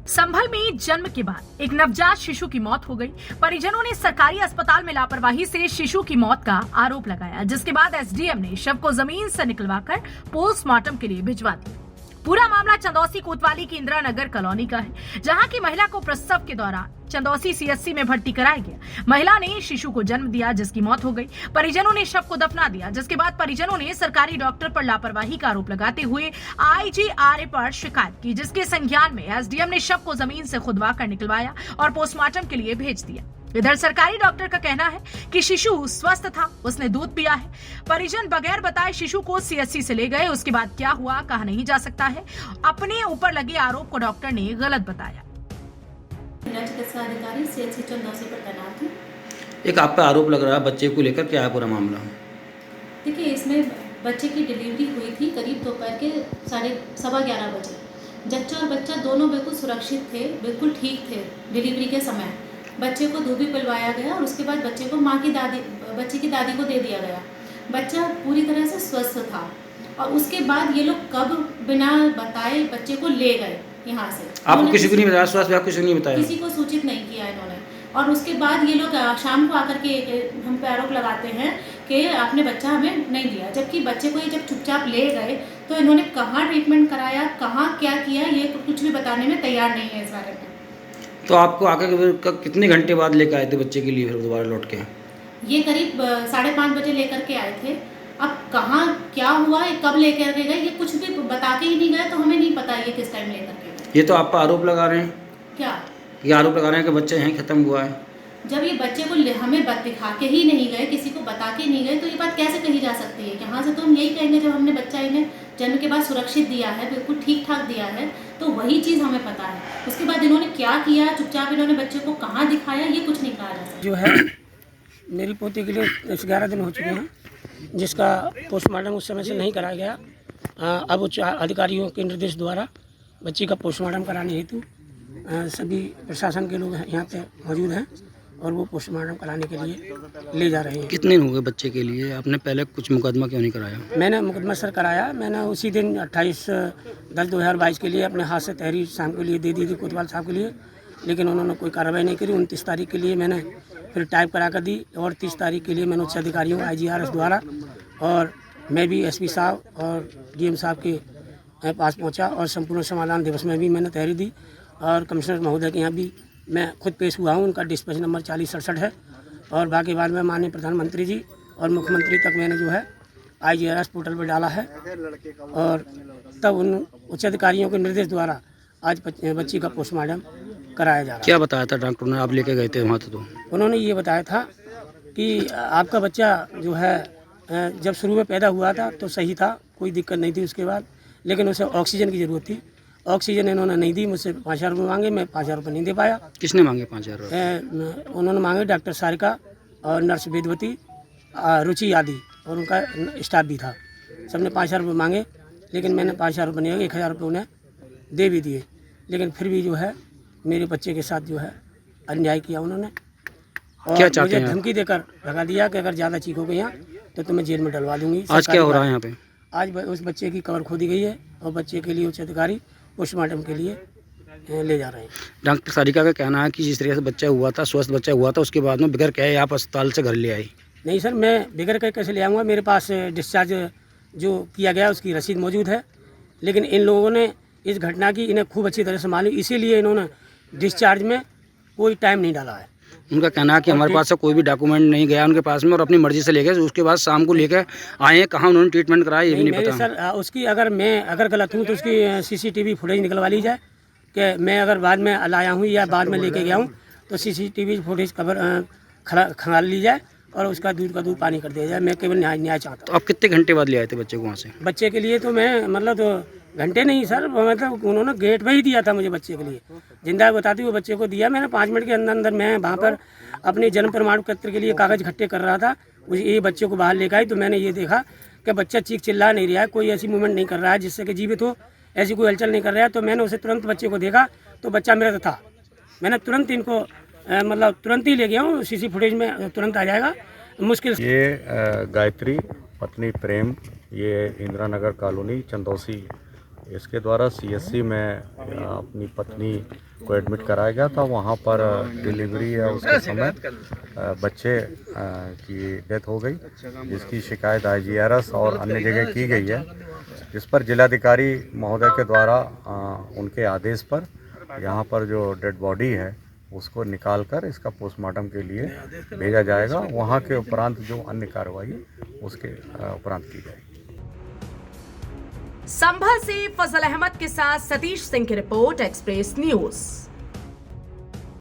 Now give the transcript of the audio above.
संभल में जन्म के बाद एक नवजात शिशु की मौत हो गई। परिजनों ने सरकारी अस्पताल में लापरवाही से शिशु की मौत का आरोप लगाया, जिसके बाद एसडीएम ने शव को जमीन से निकलवाकर पोस्टमार्टम के लिए भिजवा दिया। पूरा मामला चंदौसी कोतवाली की इंदिरा नगर कॉलोनी का है, जहां की महिला को प्रसव के दौरान चंदौसी सीएचसी में भर्ती कराया गया। महिला ने शिशु को जन्म दिया, जिसकी मौत हो गई। परिजनों ने शव को दफना दिया, जिसके बाद परिजनों ने सरकारी डॉक्टर पर लापरवाही का आरोप लगाते हुए आईजीआरए पर शिकायत की, जिसके संज्ञान में एसडीएम ने शव को जमीन से खुदवा कर निकलवाया और पोस्टमार्टम के लिए भेज दिया। इधर सरकारी डॉक्टर का कहना है कि शिशु स्वस्थ था, उसने दूध पिया है। परिजन बगैर बताए शिशु को सीएचसी से ले गए। उसके बाद क्या हुआ कहा नहीं जा सकता है। अपने ऊपर लगे आरोप को डॉक्टर ने गलत बताया। चिकित्सा अधिकारी सीएचसी चंदौसी पर तैनात हूँ। एक आप पे आरोप लग रहा है बच्चे को लेकर, क्या है पूरा मामला? देखिए, इसमें बच्चे की डिलीवरी हुई थी करीब दोपहर के 11:15 बजे। जच्चा और बच्चा दोनों बिल्कुल सुरक्षित थे, बिल्कुल ठीक थे। डिलीवरी के समय बच्चे को दूध भी पिलवाया गया और उसके बाद बच्चे को बच्चे की दादी को दे दिया गया। बच्चा पूरी तरह से स्वस्थ था और उसके बाद ये लोग कब बिना बताए बच्चे को ले गए यहाँ से। आपको किसी को नहीं बताया? स्वास्थ्य विभाग किसी को नहीं बताया? किसी को सूचित नहीं किया इन्होंने। और उसके बाद ये लोग शाम को आकर के हम पे आरोप लगाते हैं कि आपने बच्चा हमें नहीं दिया, जबकि बच्चे को ये जब चुपचाप ले गए तो इन्होंने कहाँ ट्रीटमेंट कराया, कहाँ क्या किया, ये कुछ भी बताने में तैयार नहीं है इस बारे में। तो आपको आकर कितने घंटे बाद लेकर आए थे बच्चे के लिए, फिर दोबारा लौट के? ये करीब 5:30 बजे लेकर के आए थे। अब कहाँ क्या हुआ, कब लेकर के गए, ये कुछ भी बता के ही नहीं गए, तो हमें नहीं पता ये किस टाइम लेकर के गए। ये तो आप पर आरोप लगा रहे हैं। क्या ये आरोप लगा रहे हैं कि बच्चा यहीं खत्म हुआ है? जब ये बच्चे को हमें दिखा के ही नहीं गए, किसी को बता के नहीं गए, तो ये बात कैसे कही जा सकती है? यहाँ से तो हम यही कहेंगे, जब हमने बच्चा इन्हें जन्म के बाद सुरक्षित दिया है, बिल्कुल ठीक ठाक दिया है, तो वही चीज़ हमें पता है। उसके बाद इन्होंने क्या किया, चुपचाप इन्होंने बच्चे को कहाँ दिखाया, ये कुछ नहीं कहा जा सकता। जो है मेरी पोती के लिए 11 दिन हो चुके हैं, जिसका पोस्टमार्टम उस समय से नहीं कराया गया। अब उच्च अधिकारियों के निर्देश द्वारा बच्ची का पोस्टमार्टम कराने हेतु सभी प्रशासन के लोग यहाँ पे मौजूद हैं और वो पोस्टमार्टम कराने के लिए ले जा रहे हैं। कितने दिन हो गए बच्चे के लिए? आपने पहले कुछ मुकदमा क्यों नहीं कराया? मैंने मुकदमा सर कराया। मैंने उसी दिन 28/10/2022 के लिए अपने हाथ से तहरीर शाम के लिए दे दी थी कोतवाल साहब के लिए, लेकिन उन्होंने कोई कार्रवाई नहीं करी। 29 तारीख के लिए मैंने फिर टाइप करा कर दी और 30 तारीख के लिए मैंने उच्च अधिकारियों IGRS द्वारा और मैं भी SP साहब और DM साहब के पास पहुँचा और संपूर्ण समाधान दिवस में भी मैंने तहरीर दी और कमिश्नर महोदय के यहाँ भी मैं खुद पेश हुआ हूँ। उनका डिस्पैच नंबर 4067 है और बाकी बाद में माननीय प्रधानमंत्री जी और मुख्यमंत्री तक मैंने जो है IGRS पोर्टल पर डाला है और तब उन उच्च अधिकारियों के निर्देश द्वारा आज बच्ची का पोस्टमार्टम कराया जा रहा है। क्या बताया था डॉक्टर ने? आप लेके गए थे वहाँ? तो उन्होंने ये बताया था कि आपका बच्चा जो है जब शुरू में पैदा हुआ था तो सही था, कोई दिक्कत नहीं थी उसके बाद, लेकिन उसे ऑक्सीजन की ज़रूरत थी। ऑक्सीजन इन्होंने नहीं दी, मुझसे 5,000 रुपये मांगे, मैं 5,000 रुपये नहीं दे पाया। किसने मांगे 5,000 रुपये? उन्होंने मांगे डॉक्टर सारिका और नर्स वेदवती, रुचि आदि और उनका स्टाफ भी था। सबने 5,000 रुपये मांगे, लेकिन मैंने 5,000 रुपये नहीं, 1,000 रुपये उन्हें दे भी दिए। लेकिन फिर भी जो है मेरे बच्चे के साथ जो है अन्याय किया उन्होंने और क्या चाहते मुझे हैं? धमकी देकर लगा दिया कि अगर ज़्यादा चीखोगे यहाँ तो तुम्हें जेल में डलवा दूंगी। आज क्या हो रहा है यहाँ पे? आज उस बच्चे की कब्र खोदी गई है और बच्चे के लिए उच्च अधिकारी पोस्टमार्टम के लिए ले जा रहे हैं। डॉक्टर सारिका का कहना है कि जिस तरीके से बच्चा हुआ था, स्वस्थ बच्चा हुआ था, उसके बाद में बगैर कहे आप अस्पताल से घर ले आई। नहीं सर, मैं बगैर कहे कैसे ले आऊँगा? मेरे पास डिस्चार्ज जो किया गया उसकी रसीद मौजूद है, लेकिन इन लोगों ने इस घटना की इन्हें खूब अच्छी तरह से मालूम, इसीलिए इन्होंने डिस्चार्ज में कोई टाइम नहीं डाला है। उनका कहना है कि हमारे पास से कोई भी डॉक्यूमेंट नहीं गया उनके पास में और अपनी मर्जी से ले गए। उसके बाद शाम को लेकर आए हैं, कहाँ उन्होंने ट्रीटमेंट कराया ये भी नहीं पता। सर उसकी अगर गलत हूँ तो उसकी CCTV फुटेज निकलवा ली जाए कि मैं अगर बाद में लाया हूँ या बाद में लेके गया हूँ तो CCTV फुटेज खंगाल ली जाए और उसका दूध का दूध पानी कर दिया जाए। मैं केवल न्याय चाहता हूँ। तो आप कितने घंटे बाद ले आए थे बच्चे को वहाँ से? बच्चे के लिए तो मैं मतलब तो घंटे नहीं सर, मतलब उन्होंने गेट पे ही दिया था मुझे बच्चे के लिए। जिंदा बताती हुए बच्चे को दिया मैंने। 5 मिनट के अंदर मैं वहाँ पर अपने जन्म प्रमाण पत्र के लिए कागज़ इकट्ठे कर रहा था। ये बच्चे को बाहर लेकर आई तो मैंने ये देखा कि बच्चा चीख चिल्ला नहीं रहा है, कोई ऐसी मूवमेंट नहीं कर रहा है जिससे कि जीवित हो, ऐसी कोई हलचल नहीं कर रहा है। तो मैंने उसे तुरंत बच्चे को देखा तो बच्चा मेरा था। मैंने तुरंत इनको मतलब तुरंत ही ले गया हूँ। CC फुटेज में तुरंत आ जाएगा। मुश्किल ये गायत्री पत्नी प्रेम, ये इंदिरा नगर कॉलोनी चंदौसी, इसके द्वारा CSC में अपनी पत्नी को एडमिट कराया गया था। वहाँ पर डिलीवरी या उसके समय बच्चे की डेथ हो गई, जिसकी शिकायत IGRS और अन्य जगह की गई है, जिस पर जिलाधिकारी महोदय के द्वारा उनके आदेश पर यहाँ पर जो डेड बॉडी है उसको निकाल कर इसका पोस्टमार्टम के लिए भेजा जाएगा। वहाँ के उपरांत जो अन्य कार्रवाई उसके उपरांत की जाएगी। संभल से फजल अहमद के साथ सतीश सिंह की रिपोर्ट, एक्सप्रेस न्यूज।